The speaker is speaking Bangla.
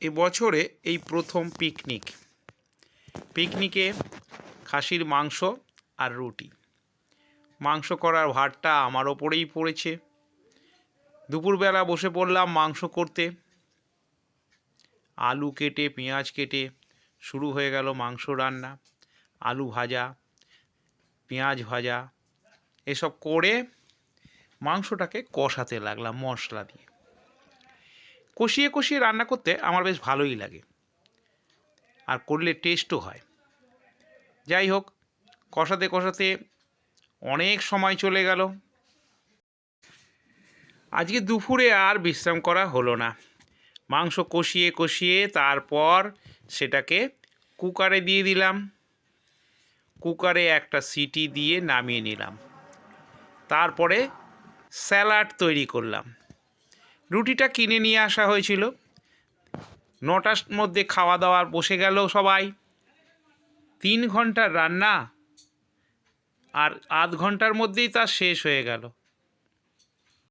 এবছরে এই প্রথম পিকনিকে খাসির মাংস আর রুটি। মাংস করার ভারটা আমার ওপরেই পড়েছে। দুপুরবেলা বসে পড়লাম মাংস করতে। আলু কেটে পেঁয়াজ কেটে শুরু হয়ে গেল মাংস রান্না। আলু ভাজা, পেঁয়াজ ভাজা এসব করে মাংসটাকে কষাতে লাগলাম মশলা দিয়ে। কষিয়ে কষিয়ে রান্না করতে আমার বেশ ভালোই লাগে, আর করলে টেস্টও হয়। যাই হোক, কষাতে কষাতে অনেক সময় চলে গেল। আজকে দুপুরে আর বিশ্রাম করা হলো না। মাংস কষিয়ে কষিয়ে তারপর সেটাকে কুকারে দিয়ে দিলাম। কুকারে একটা সিটি দিয়ে নামিয়ে নিলাম। তারপরে স্যালাড তৈরি করলাম। রুটিটা কিনে নিয়ে আসা হয়েছিল। 9টার মধ্যে খাওয়া দাওয়া বসে গেল সবাই। 3 ঘন্টার রান্না আর আধ ঘন্টার মধ্যেই তা শেষ হয়ে গেল।